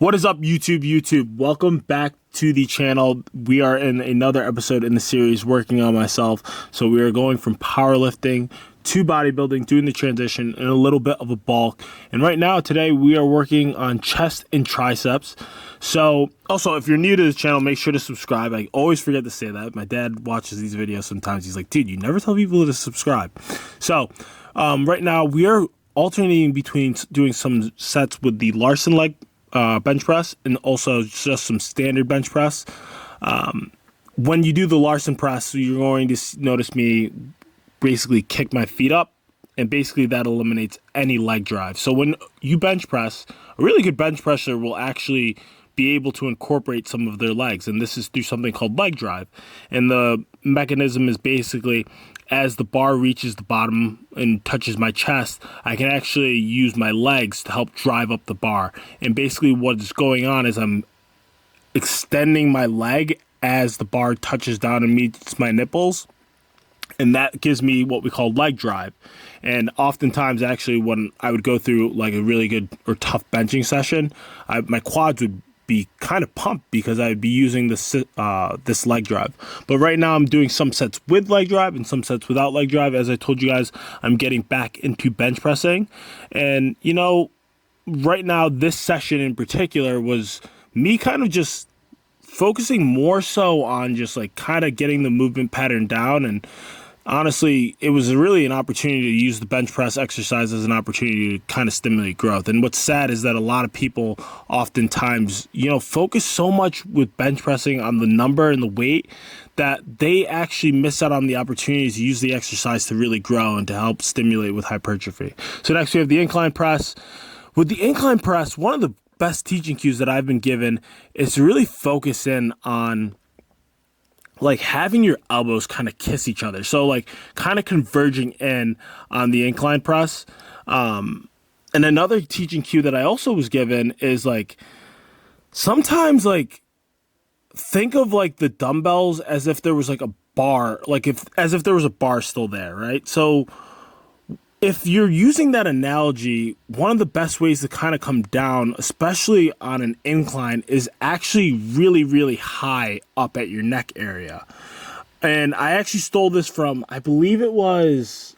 What is up, YouTube? Welcome back to the channel. We are in another episode in the series working on myself. So we are going from powerlifting to bodybuilding, doing the transition and a little bit of a bulk. And right now, today, we are working on chest and triceps. So also, if you're new to this channel, make sure to subscribe. I always forget to say that. My dad watches these videos sometimes. He's like, dude, you never tell people to subscribe. So right now, we are alternating between doing some sets with the Larson leg bench press and also just some standard bench press. When you do the Larson press, you're going to notice me basically kick my feet up, and basically that eliminates any leg drive. So when you bench press, a really good bench presser will actually be able to incorporate some of their legs, and this is through something called leg drive. And the mechanism is basically, as the bar reaches the bottom and touches my chest, I can actually use my legs to help drive up the bar. And basically what's going on is I'm extending my leg as the bar touches down and meets my nipples. And that gives me what we call leg drive. And oftentimes, actually, when I would go through like a really good or tough benching session, my quads would be kind of pumped because I'd be using this leg drive. But right now I'm doing some sets with leg drive and some sets without leg drive. As I told you guys, I'm getting back into bench pressing. And, you know, right now this session in particular was me kind of just focusing more so on just like kind of getting the movement pattern down. And honestly, it was really an opportunity to use the bench press exercise as an opportunity to kind of stimulate growth. And what's sad is that a lot of people oftentimes, you know, focus so much with bench pressing on the number and the weight that they actually miss out on the opportunities to use the exercise to really grow and to help stimulate with hypertrophy. So next we have the incline press. With the incline press, one of the best teaching cues that I've been given is to really focus in on like having your elbows kind of kiss each other. So like kind of converging in on the incline press. And another teaching cue that I also was given is like, sometimes like think of like the dumbbells as if there was like a bar, like as if there was a bar still there, right? So if you're using that analogy, one of the best ways to kind of come down, especially on an incline, is actually really, really high up at your neck area. And I actually stole this from, I believe it was,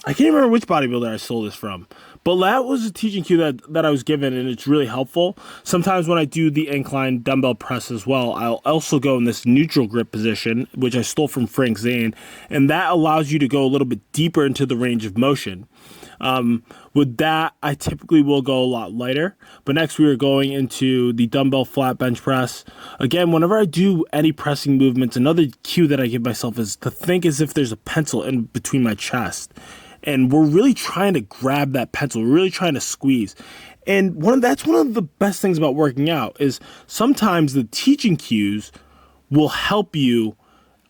I can't remember which bodybuilder I stole this from, but that was a teaching cue that I was given, and it's really helpful. Sometimes when I do the incline dumbbell press as well, I'll also go in this neutral grip position, which I stole from Frank Zane, and that allows you to go a little bit deeper into the range of motion. With that, I typically will go a lot lighter. But next we are going into the dumbbell flat bench press. Again, whenever I do any pressing movements, another cue that I give myself is to think as if there's a pencil in between my chest. And we're really trying to grab that pencil. We're really trying to squeeze. And that's one of the best things about working out is sometimes the teaching cues will help you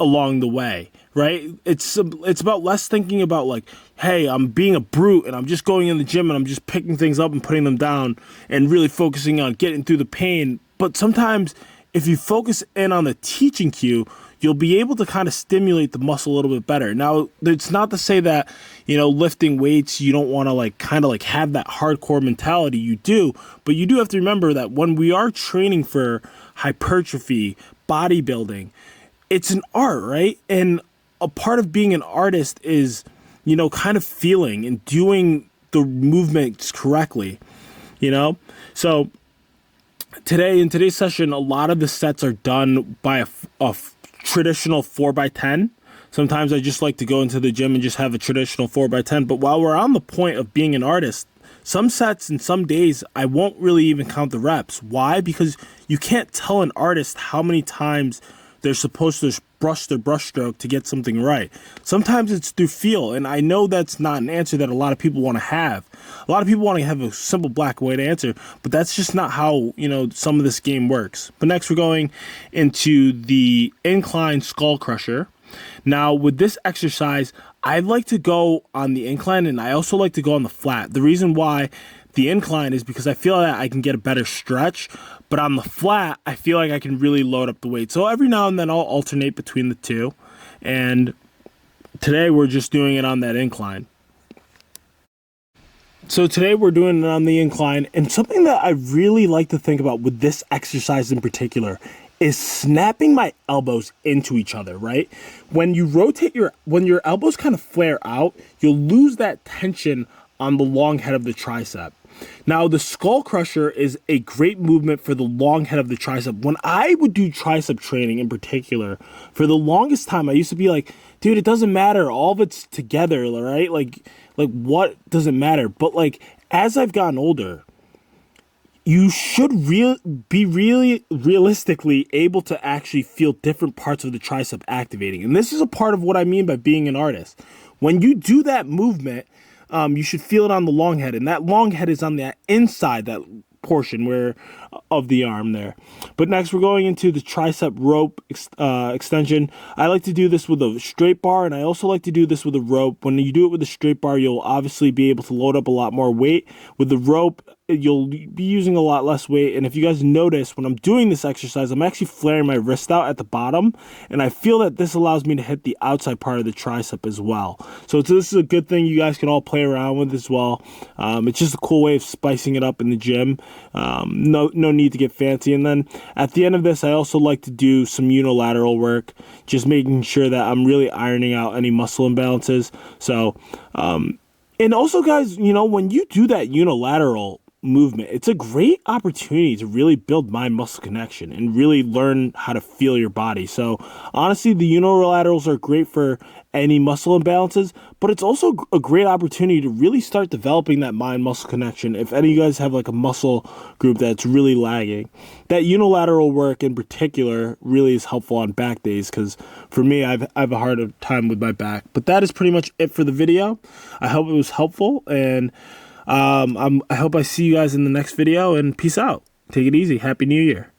along the way, right? It's about less thinking about like, hey, I'm being a brute and I'm just going in the gym and I'm just picking things up and putting them down and really focusing on getting through the pain. But sometimes if you focus in on the teaching cue, you'll be able to kind of stimulate the muscle a little bit better. Now, it's not to say that, you know, lifting weights, you don't want to like kind of like have that hardcore mentality. You do, but you do have to remember that when we are training for hypertrophy, bodybuilding, it's an art, right? And a part of being an artist is, you know, kind of feeling and doing the movements correctly, you know? So in today's session, a lot of the sets are done by a traditional 4x10. Sometimes I just like to go into the gym and just have a traditional 4x10. But while we're on the point of being an artist, some sets and some days I won't really even count the reps. Why? Because you can't tell an artist how many times they're supposed to brush their brushstroke to get something right. Sometimes it's through feel, and I know that's not an answer that a lot of people want to have. A lot of people want to have a simple black and white answer, but that's just not how, you know, some of this game works. But next we're going into the incline skull crusher. Now with this exercise, I like to go on the incline and I also like to go on the flat. The reason why the incline is because I feel that I can get a better stretch, but on the flat, I feel like I can really load up the weight. So every now and then I'll alternate between the two. And today we're just doing it on that incline. So today we're doing it on the incline, and something that I really like to think about with this exercise in particular is snapping my elbows into each other, right? When you rotate when your elbows kind of flare out, you'll lose that tension on the long head of the tricep. Now, the skull crusher is a great movement for the long head of the tricep. When I would do tricep training in particular, for the longest time, I used to be like, dude, it doesn't matter. All of it's together, right? Like what doesn't matter? But like, as I've gotten older, you should be really realistically able to actually feel different parts of the tricep activating. And this is a part of what I mean by being an artist. When you do that movement, you should feel it on the long head, and that long head is on the inside, that portion where of the arm there. But next we're going into the tricep rope extension. I like to do this with a straight bar, and I also like to do this with a rope. When you do it with a straight bar, you'll obviously be able to load up a lot more weight. With the rope, you'll be using a lot less weight. And if you guys notice, when I'm doing this exercise, I'm actually flaring my wrist out at the bottom, and I feel that this allows me to hit the outside part of the tricep as well. So this is a good thing you guys can all play around with as well. It's just a cool way of spicing it up in the gym. No need to get fancy. And then at the end of this, I also like to do some unilateral work, just making sure that I'm really ironing out any muscle imbalances. So and also, guys, when you do that unilateral movement, it's a great opportunity to really build mind muscle connection and really learn how to feel your body. So honestly, the unilaterals are great for any muscle imbalances, but it's also a great opportunity to really start developing that mind muscle connection. If any of you guys have like a muscle group that's really lagging, that unilateral work in particular really is helpful on back days, because for me, I have a hard time with my back. But that is pretty much it for the video. I hope it was helpful, and I hope I see you guys in the next video, and peace out. Take it easy. Happy New Year.